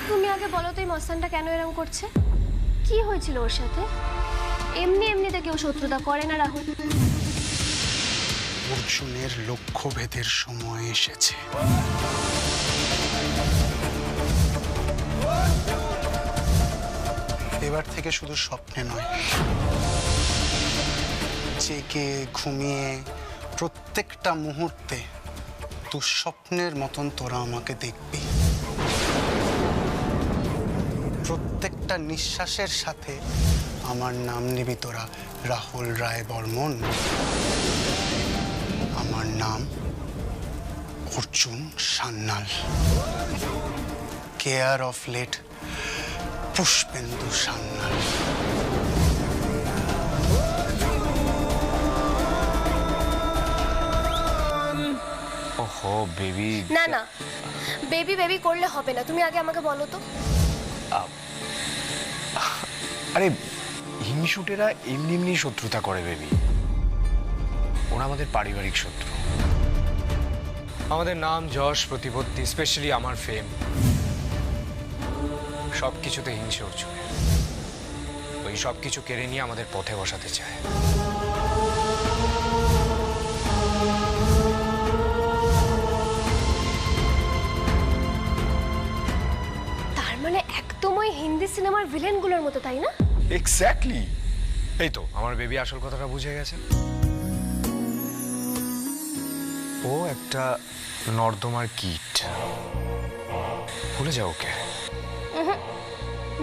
তুমি আগে বলো তো এই মস্তানটা কেন এরকম করছে? কি হয়েছিল ওর সাথে? এমনি এমনিতে কেউ শত্রুতা করে না রাহুল। অর্জুনের লক্ষ্যভেদের সময় এসেছে। এবার থেকে শুধু স্বপ্নে নয়, জেগে ঘুমিয়ে প্রত্যেকটা মুহূর্তে দুঃস্বপ্নের মতন তোরা আমাকে দেখবি। প্রত্যেকটা নিঃশ্বাসের সাথে আমার নাম নিবি তোরা, রাহুল রায় বর্মন। আমার নাম Arjun Sanyal, care of late Pushpendu Sanyal. ওহো বেবি। না না, বেবি বেবি করলে হবে না, তুমি আগে আমাকে বলো তো। আরে হিংসুটেরা এমনি এমনি শত্রুতা করে বেবি। ওরা আমাদের পারিবারিক শত্রু। আমাদের নাম, যশ, প্রতিপত্তি, স্পেশালি আমার ফেম, সব কিছুতে হিংসে অর্জুন। ওই সব কিছু কেড়ে নিয়ে আমাদের পথে বসাতে চায়। তার মানে একদম ওই হিন্দি সিনেমার ভিলেনগুলোর মতো, তাই না? এক্স্যাক্টলি। এই তো আমার বেবি আসল কথাটা বুঝে গেছে। ও একটা নর্দমার কীট। ভুলে যাও ওকে।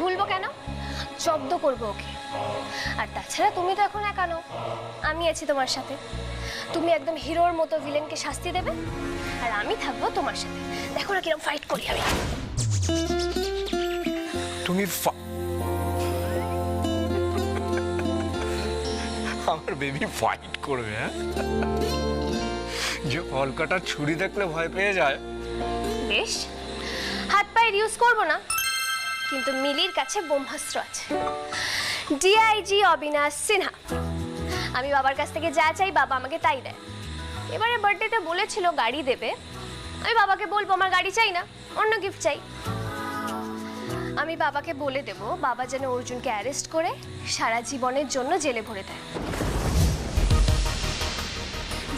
ভুলবো কেন? জব্দ করবো ওকে। আর তাছাড়া তুমি তো এখন একা নও, আমি আছি তোমার সাথে। তুমি একদম হিরোর মতো ভিলেনকে শাস্তি দেবে, আর আমি থাকবো তোমার সাথে। দেখো না কিরকম ফাইট করি আমি। তুমি আমার বেবি ফাইট করবে? হ্যাঁ, যে ফল কাটার ছুরি দেখলে ভয় পেয়ে যায়। বেশ, হাত পায়ের ইউজ করবো না, কিন্তু মিলির কাছে ব্রহ্মাস্ত্র আছে। ডিআইজি অবিনাশ সিনহা। আমি বাবার কাছ থেকে যা চাই বাবা আমাকে তাই দেয়। এবারে বার্থডেতে বলেছিল গাড়ি দেবে, আমি বাবাকে বলবো আমার গাড়ি চাই না, অন্য গিফট চাই। আমি বাবাকে বলে দেব বাবা যেন অর্জুনকে অ্যারেস্ট করে সারা জীবনের জন্য জেলে ভরে দেয়,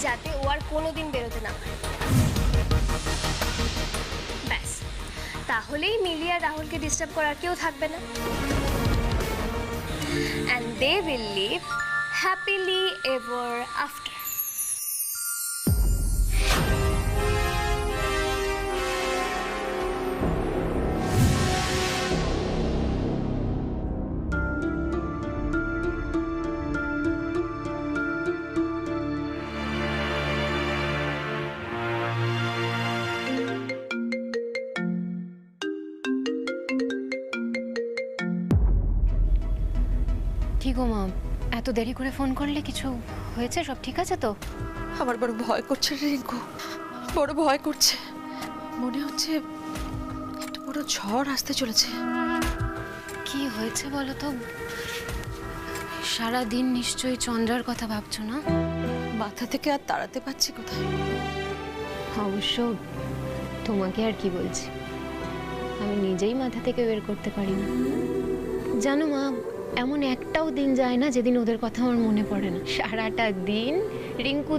যাতে ও আর কোনোদিন বেরোতে না পারে। ব্যাস, তাহলেই মিলি আর রাহুলকে ডিস্টার্ব করার কেউ থাকবে না। And they will live happily ever after. কি গো মা, এত দেরি করে ফোন করলে? কিছু হয়েছে? সব ঠিক আছে তো? আমার বড় ভয় করছে রে রিঙ্কু, বড় ভয় করছে। মনে হচ্ছে একটা বড় ঝড় আসতে চলেছে। কি হয়েছে বলো তো? সারা দিন নিশ্চয়ই চন্দ্রার কথা ভাবছো না? মাথা থেকে আর তাড়াতে পারছি কোথায়। অবশ্য তোমাকে আর কি বলছি, আমি নিজেই মাথা থেকে বের করতে পারি না। জানো মা, এমন একটাও দিন যায় না যেদিন ওদের কথা আমার মনে পড়ে না। সারাটা দিন রিঙ্কু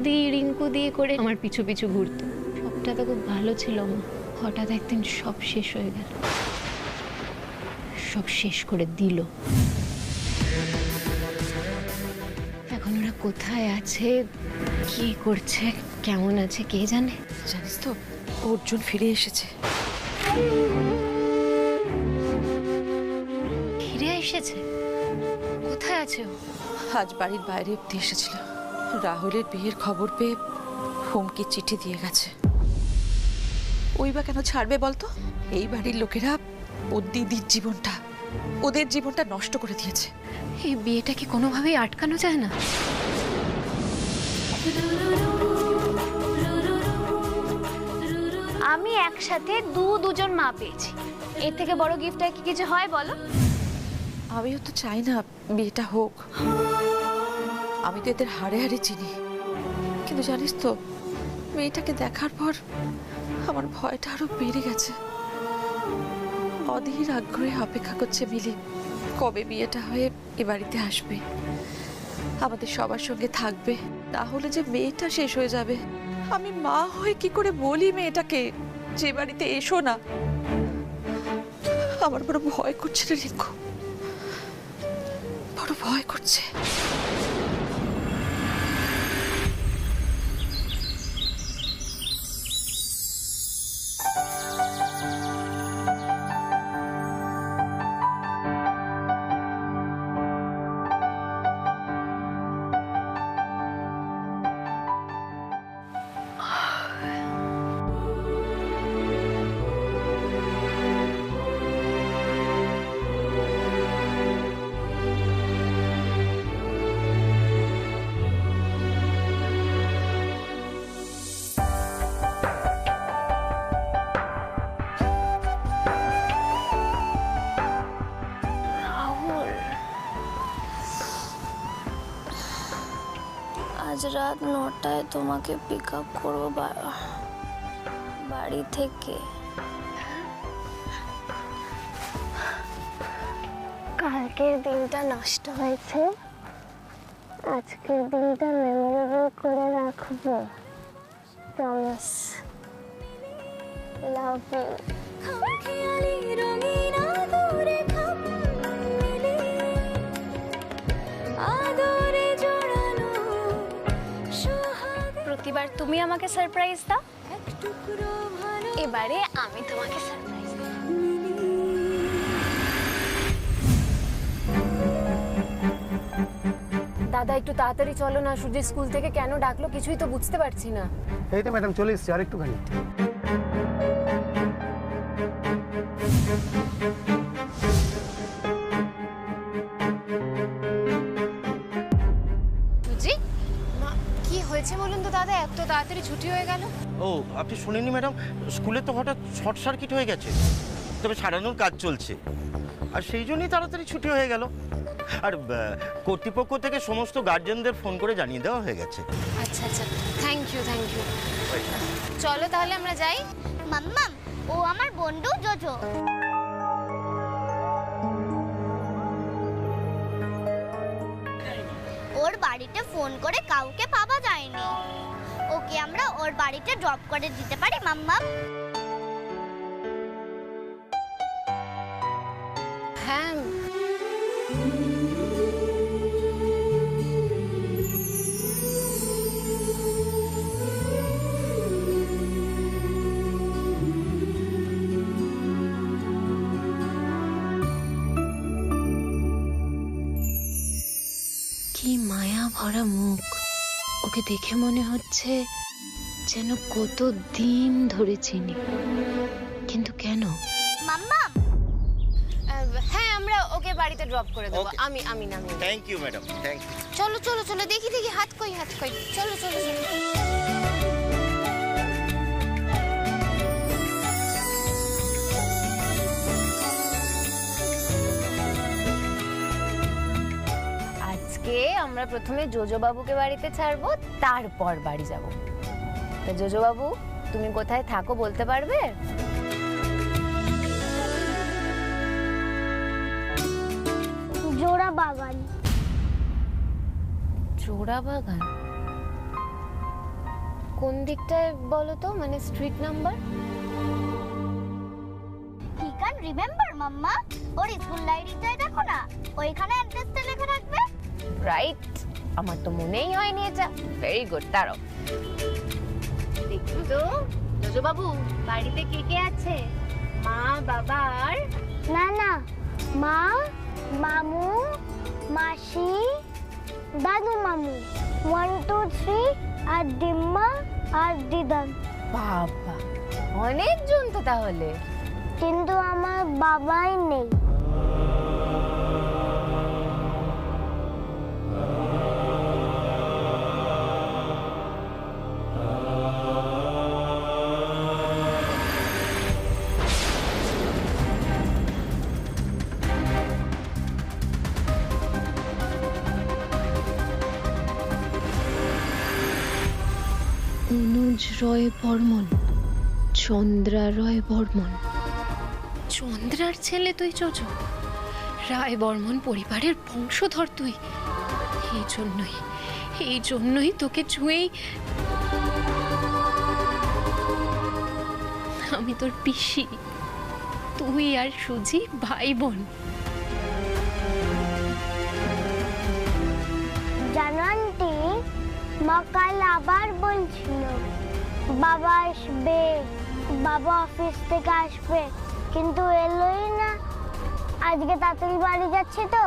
দি করে আমার পিছু পিছু ঘুরতো। সবটা তো খুব ভালো ছিল মা, হঠাৎ একদিন সব শেষ হয়ে গেল, সব শেষ করে দিল। এখন ওরা কোথায় আছে, কি করছে, কেমন আছে কে জানে। জানিস তো অর্জুন ফিরে এসেছে। ফিরে এসেছে? কোথায় আছে ও? আজ বাড়ির বাইরে অব্দি এসেছিল। রাহুলের বিয়ের খবর পেয়ে হুমকি চিঠি দিয়ে গেছে। ওই বা কেন ছাড়বে বলতো? এই বাড়ির লোকেরা ওর দিদির জীবনটা, ওদের জীবনটা নষ্ট করে দিয়েছে। এই বিয়েটা কি কোনোভাবেই আটকানো যায় না? আমি একসাথে দুজন মা পেয়েছি, এর থেকে বড় গিফট আর কি কিছু হয় বলো? আমিও তো চাই না বিয়েটা হোক। আমি তো এদের হাড়ে হাড়ে চিনি, কিন্তু জানিস তো মেয়েটাকে দেখার পর আমার ভয়টা আরো বেড়ে গেছে। অধীর আগ্রহে অপেক্ষা করছে মিলি, কবে বিয়েটা হয়ে এ বাড়িতে আসবে, আমাদের সবার সঙ্গে থাকবে। তাহলে যে মেয়েটা শেষ হয়ে যাবে। আমি মা হয়ে কি করে বলি মেয়েটাকে যে বাড়িতে এসো না? আমার বড় ভয় করছে রে রিঙ্কু, বড় ভয় করছে। রাহুল, আজ রাত 9টায় তোমাকে পিক আপ করবো বাড়ি থেকে। কালকের দিনটা নষ্ট হয়েছে, আজকের দিনটা মেমোরেবল করে রাখবো। প্রমিস। Love you. প্রতিবার তুমি আমাকে সারপ্রাইজ দাও, এবারে আমি তোমাকে সারপ্রাইজ দেব। দাদা একটু তাড়াতাড়ি চলো না, সূর্য স্কুল থেকে কেন ডাকলো কিছুই তো বুঝতে পারছি না। এই তো ম্যাডাম চলে এসছি, আর একটুখানি। সুজি, কি হয়েছে বলুন তো দাদা, এত তাড়াতাড়ি ছুটি হয়ে গেল? ও আপনি শুনেননি ম্যাডাম, স্কুলে তো হঠাৎ শর্ট সার্কিট হয়ে গেছে, তবে সারানোর কাজ চলছে, আর সেই জন্যই তাড়াতাড়ি ছুটি হয়ে গেল। আর কর্তৃপক্ষ থেকে সমস্ত গার্জেনদের ফোন করে জানিয়ে দেওয়া হয়ে গেছে। আচ্ছা আচ্ছা, থ্যাংক ইউ থ্যাংক ইউ। চলো তাহলে আমরা যাই। মাম্মাম, ও আমার বন্ধু জোজো। ওর বাড়িতে ফোন করে কাউকে পাওয়া যায়নি। ওকে আমরা ওর বাড়িতে ড্রপ করে দিতে পারি মাম্মাম? হ্যাঁ, কি মায়া ভরা মুখ, ওকে দেখে মনে হচ্ছে যেন কত দিন ধরে চিনি, কিন্তু কেন? মাম্মাম, হ্যাঁ, আমরা ওকে বাড়িতে ড্রপ করে দেবো। Okay. আমি নামি। Thank you madam, thank you. চলো চলো চলো, দেখি দেখি হাত কই চলো চলো চলো। আজকে আমরা প্রথমে জোজো বাবুকে বাড়িতে ছাড়বো, তারপর বাড়ি যাব। তা জোজো বাবু, তুমি কোথায় থাকো বলতে পারবে? জোড়া বাগান। জোড়া বাগান? কোন দিকটায় বলো তো, মানে street number? He can remember mamma. ওর স্কুল ডায়েরিটায় দেখো না, ওইখানে অ্যাড্রেসটা লেখা থাকবে। রাইট, আমার তো মনেই হয়নি এটা। ভেরি গুড, দাঁড়াও দেখি তো। জোজো বাবু, বাড়িতে কে কে আছে? মা, বাবা আর? না না, মা, মামু, মাসি, দাদু মামু, 1 2 3, আর ডিম্মা আর দিদান। বাবা, অনেকজন তো তাহলে। কিন্তু আমার বাবাই নেই। অনুজ রয় বর্মন, চন্দ্রা রয় বর্মন, চন্দ্রার ছেলে তুই চোচো, রায় বর্মন পরিবারের বংশধর তুই। এই জন্যই তোকে ছুঁয়েই আমি তোর পিসি, তুই আর সুজি ভাই বোন। জানো আন্টি, মা কাল আবার বলছিল বাবা আসবে, বাবা অফিস থেকে আসবে, কিন্তু এলোই না। আজকে তাড়াতাড়ি বাড়ি যাচ্ছি তো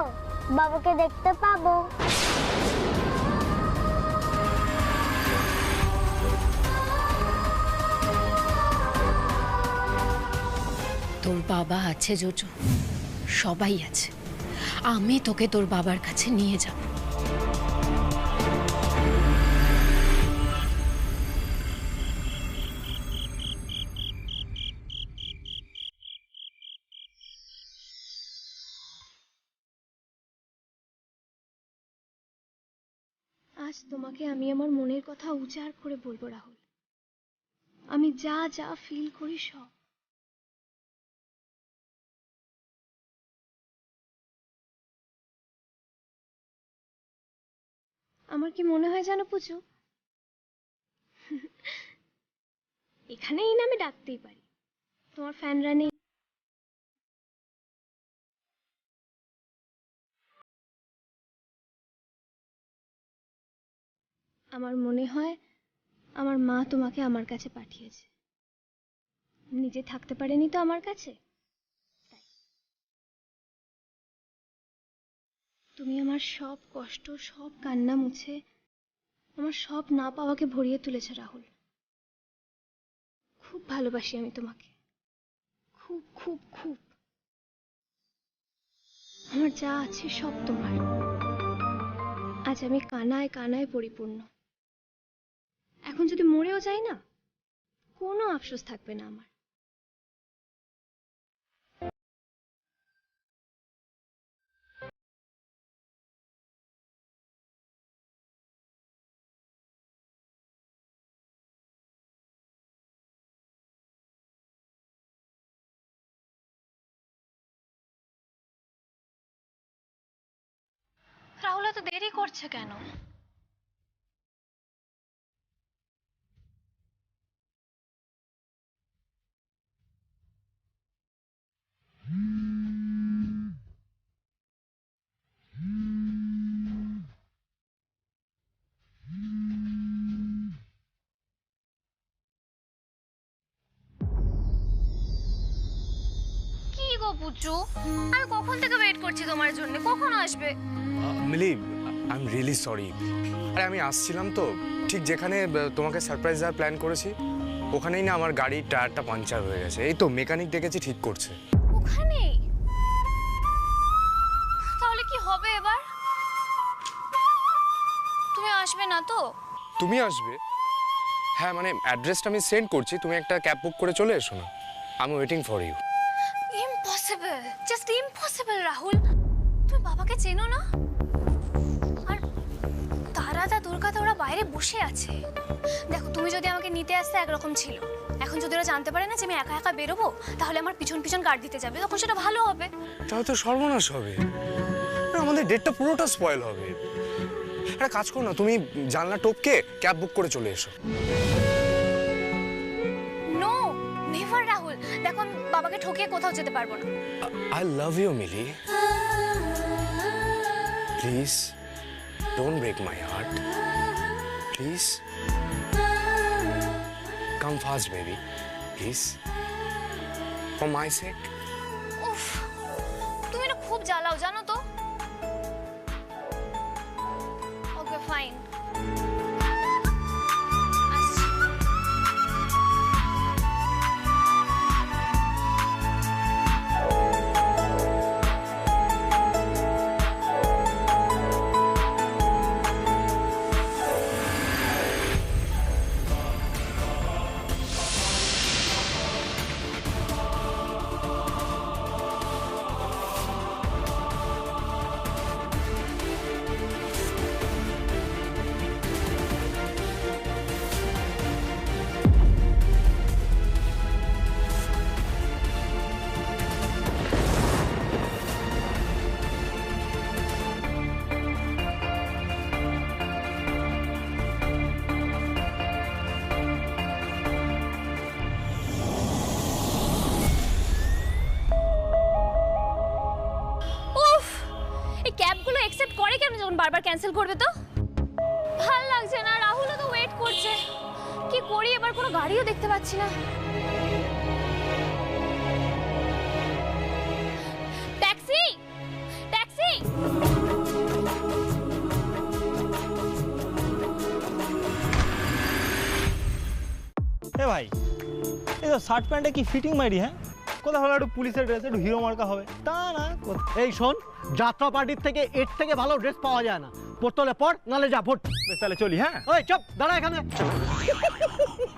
বাবাকে দেখতে পাবো। তোর বাবা আছে জোজো, সবাই আছে। আমি তোকে তোর বাবার কাছে নিয়ে যাব। আজ তোমাকে আমি আমার মনের কথা উজাড় করে বলবো রাহুল। আমি যা যা ফিল করি সব। আমার কি মনে হয় জানো পুজো, এখানে এই নামে ডাকতেই পারি, তোমার ফ্যানরা নেই। আমার মনে হয় আমার মা তোমাকে আমার কাছে পাঠিয়েছে, নিজে থাকতে পারেনি তো আমার কাছে, তাই। তুমি আমার সব কষ্ট, সব কান্না মুছে আমার সব না পাওয়াকে ভরিয়ে তুলেছে রাহুল। খুব ভালোবাসি আমি তোমাকে, খুব খুব খুব। আমার যা আছে সব তোমার। আজ আমি কানায় কানায় পরিপূর্ণ। এখন যদি মরেও যাই না, কোনো আফসোস থাকবে না আমার। রাহুল এত দেরি করছে কেন? কি গো পুচু, আমি কখন থেকে ওয়েট করছি তোমার জন্য, কখন আসবে? মিলি, আই এম রিয়েলি সরি। আরে আমি আসছিলাম তো, ঠিক যেখানে তোমাকে সারপ্রাইজ দেওয়ার প্ল্যান করেছি ওখানেই না আমার গাড়ির টায়ারটা পাঞ্চার হয়ে গেছে। এই তো মেকানিক ডেকেছি, ঠিক করছে। ওখানেই? তাহলে কি হবে এবার? তুমি আসবে না তো? তুমি আসবে? হ্যাঁ, মানে অ্যাড্রেসটা আমি সেন্ড করছি, তুমি একটা ক্যাব বুক করে চলে এসো না। I am waiting for you. Impossible, just impossible Rahul. তুমি বাবাকে চেনো না? আর তারাদা দুর্গাদা ওরা বাইরে বসে আছে। দেখো, তুমি যদি আমাকে নিতে আসতে একরকম ছিল, এখন যদি ওরা জানতে পারে না যে আমি একা একা বেরোবো, তাহলে আমার পিছন পিছন গার্ড দিতে যাবে, তখন সেটা ভালো হবে। তাহলে তো সর্বনাশ হবে, আমাদের ডেটটা পুরোটা স্পয়েল হবে। একটা কাজ করো না, তুমি জানলা টপকে ক্যাব বুক করে চলে এসো। No, never Rahul. দেখো, আমি বাবাকে ঠকিয়ে কোথাও যেতে পারবো না। I love you, Millie. Please, don't break my heart. Please. Come fast, baby. Please. For my sake. উফ, তুমি না খুব জ্বালাও জানো তো। ওকে, ফাইন। তখন বারবার ক্যান্সেল করবে তো? ভাল লাগছে না, রাহুলও তো ওয়েট করছে। কি করি এবার, কোনো গাড়িও দেখতে পাচ্ছি না। Taxi, taxi! এ ভাই, এই তো শার্ট প্যান্টে কি ফিটিং মারি, হ্যাঁ? কোথাও হলো একটু পুলিশের ড্রেস, একটু হিরো মার্কা হবে, তা না। এই শোন, যাত্রা পার্টির থেকে এর থেকে ভালো ড্রেস পাওয়া যায় না। পড়তে হলে পড়, নালে যা ভোট। বেশ, তাহলে চলি, হ্যাঁ? ওই চপ, দাঁড়া এখানে।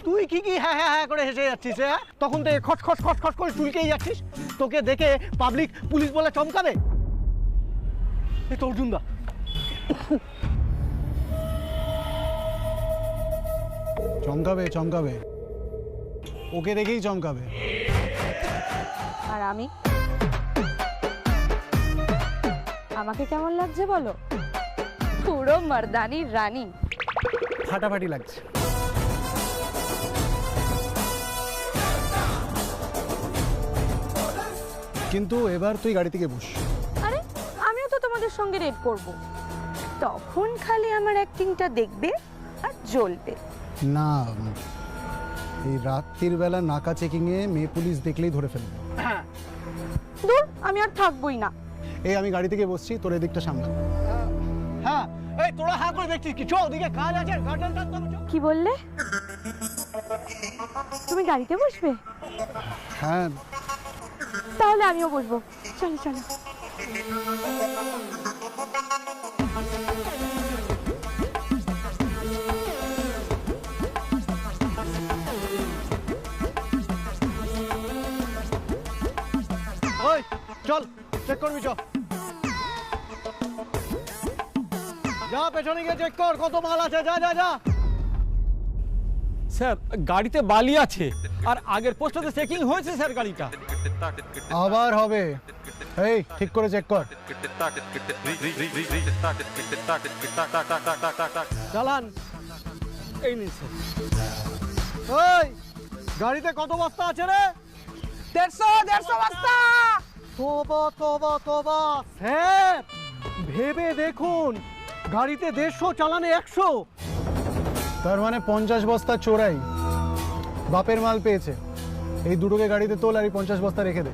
তুই কি হ্যাঁ হ্যাঁ হ্যাঁ করে হেসে যাচ্ছিস, হ্যাঁ? তখন থেকে খট খট খট খট করে চুলকেই যাচ্ছিস। তোকে দেখে পাবলিক পুলিশ বলে চমকাবে। এই তো অর্জুন দা। চমকাবে চমকাবে, ওকে দেখেই চমকাবে। আর আমি, আমাকে কেমন লাগছে বলো? পুরো মর্দানি রানী। ফাটাফাটি লাগছে। কিন্তু এবার তুই গাড়ি থেকে বস। আরে আমিও তো তোমাদের সঙ্গে রেড করব, তখন খালি আমার অ্যাক্টিংটা দেখবে আর জ্বলবে। না, এই রাত্রির বেলা নাকা চেকিংয়ে মেয়ে পুলিশ দেখলেই ধরে ফেলবে। দূর, আমি আর থাকবোই না। এই আমি গাড়ি থেকে বসছি, তোর এদিকটা সামনে। হ্যাঁ, এই তোরা হ্যাঁ করে দেখছিস কি? চল, ওদিকে কাজ আছে, গার্ডেন টানতে হবে, চল। কি বললে? তুমি গাড়িতে বসবে? হ্যাঁ, তাহলে আমিও বসবো। চলো চলো। ওই চল, চেক করবি, চল। যা পেছনে গিয়ে চেক কর কত মাল আছে, যা যা যা। স্যার, গাড়িতে বালি আছে, আর আগের পোস্টাতে চেকিং হয়েছে স্যার গাড়িটা। আবার হবে। এই ঠিক করে চেক কর। চালান। এই নিন স্যার। ওই গাড়িতে কত বস্তা আছে রে? 150 বস্তা। তোবা তোবা তোবা, স্যার ভেবে দেখুন, গাড়িতে 150, চালানে 100। তার মানে 50 বস্তা চোরাই। বাপের মাল পেয়েছে। এই দুটোকে গাড়িতে তোল আর এই 50 বস্তা রেখে দে।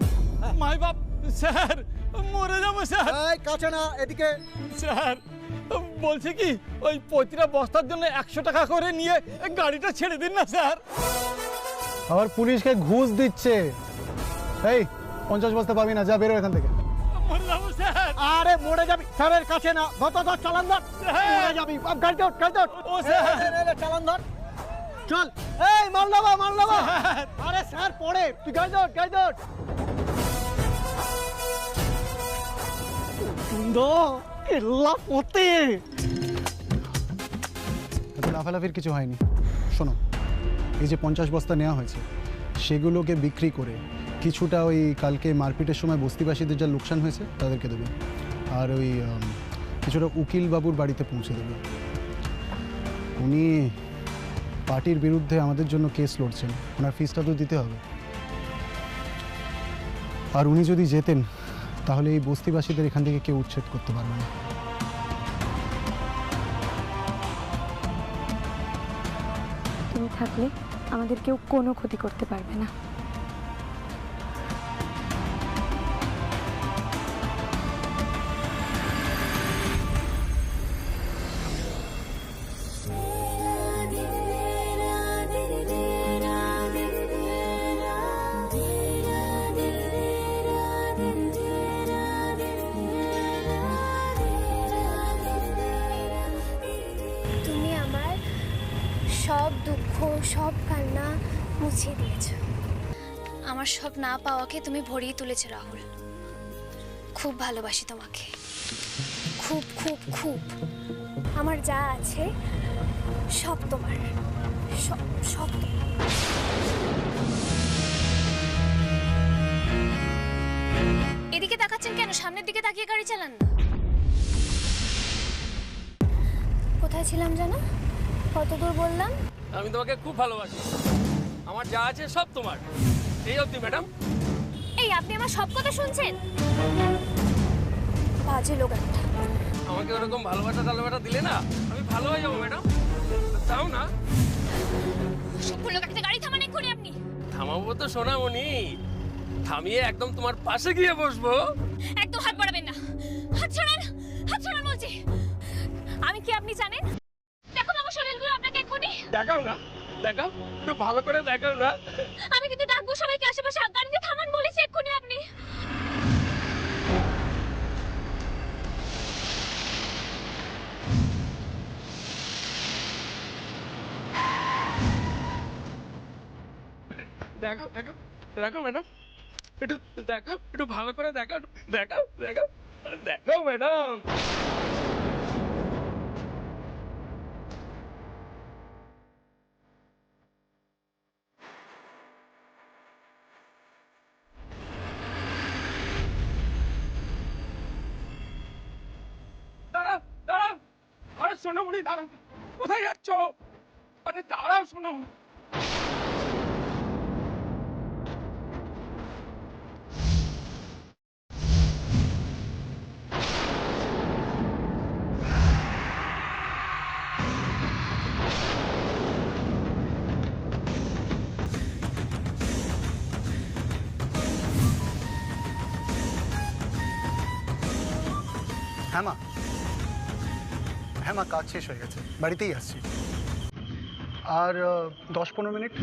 মাই বাপ, স্যার মরে যাবো স্যার। এই কাছে না, এদিকে। স্যার বলছি কি, ওই 35 বস্তার জন্য 100 টাকা করে নিয়ে গাড়িটা ছেড়ে দিন না স্যার। আবার পুলিশকে ঘুষ দিচ্ছে। এই 50 বস্তা পাবি না, যা বেরো এখান থেকে। মরে যাবো স্যার। আরে মরে যাবি, স্যারের কাছে না। ধর চালান ধর, মরে যাবি। গাড়ি ধর, গাড়ি ধর। ও স্যার, চালান ধর, চল। এই মাল নামা, মাল নামা। আরে স্যার পড়ে, তুই গাড়ি ধর, গাড়ি ধর। সুন্দর এল্লা পথে। লাফালাফির কিছু হয়নি। শোনো, এই যে 50 বস্তা নেওয়া হয়েছে, সেগুলোকে বিক্রি করে কিছুটা ওই কালকে মারপিটের সময় বস্তিবাসীদের যা লোকসান হয়েছে তাদেরকে দেবে, আর ওই কিছুটা উকিল বাবুর বাড়িতে পৌঁছে দেবে। উনি পার্টির বিরুদ্ধে আমাদের জন্য কেস লড়ছেন, ওনার ফিসটা তো দিতে হবে। আর উনি যদি যেতেন তাহলে এই বস্তিবাসীদের এখান থেকে কেউ উচ্ছেদ করতে পারবে না। তুমি থাকলে আমাদের কেউ কোনো ক্ষতি করতে পারবে না। তুমি আমার সব দুঃখ, সব কান্না মুছিয়ে দিয়েছ। আমার সব না পাওয়াকে তুমি ভরিয়ে তুলেছো রাহুল। খুব ভালোবাসি তোমাকে, খুব খুব খুব। আমার যা আছে সব তোমার, সব সব তোমার। এদিকে তাকাচ্ছেন কেন? সামনের দিকে তাকিয়ে গাড়ি চালান না। কোথায় ছিলাম জানো? কত দূর বললাম? আমি তোমাকে খুব ভালোবাসি, আমার যা আছে সব তোমার। এই অবধি ম্যাডাম। এই আপনি আমার সব কথা শুনছেন? বাজে লোক একটা। আমাকে ওরকম ভালোবাসা টালোবাসা দিলে না আমি ভালো হয়ে যাবো ম্যাডাম। যাও না। সম্পূর্ণ কাটতে গাড়ি থামান এক্ষুনি আপনি। থামাবো তো সোনামণি, থামিয়ে একদম তোমার পাশে গিয়ে বসবো। একদম হাত বাড়াবেন না। হাত ছাড়ান, হাত ছাড়ান বলছি। আমি কি আপনি জানেন? দেখুন আমার শরীরগুলো আপনাকে এক্ষুনি। দেখাও না, দেখাও, একটু ভালো করে দেখাও না। আমি কিন্তু ডাকবো সবাইকে আশেপাশে, গাড়িতে থামান বলেছি এক্ষুনি আপনি। দেখাও দেখাও দেখাও ম্যাডাম, একটু দেখাও, একটু ভালো করে দেখাও, দেখাও দেখাও দেখাও ম্যাডাম। দাঁড়াও দাঁড়াও, আরে সোনামণি দাঁড়াও, কোথায় যাচ্ছ? আরে দাঁড়াও সোনামণি। হ্যাঁ মা, হ্যাঁ মা, কাজ শেষ হয়ে গেছে, বাড়িতেই আসছি। আর 10-15 মিনিট।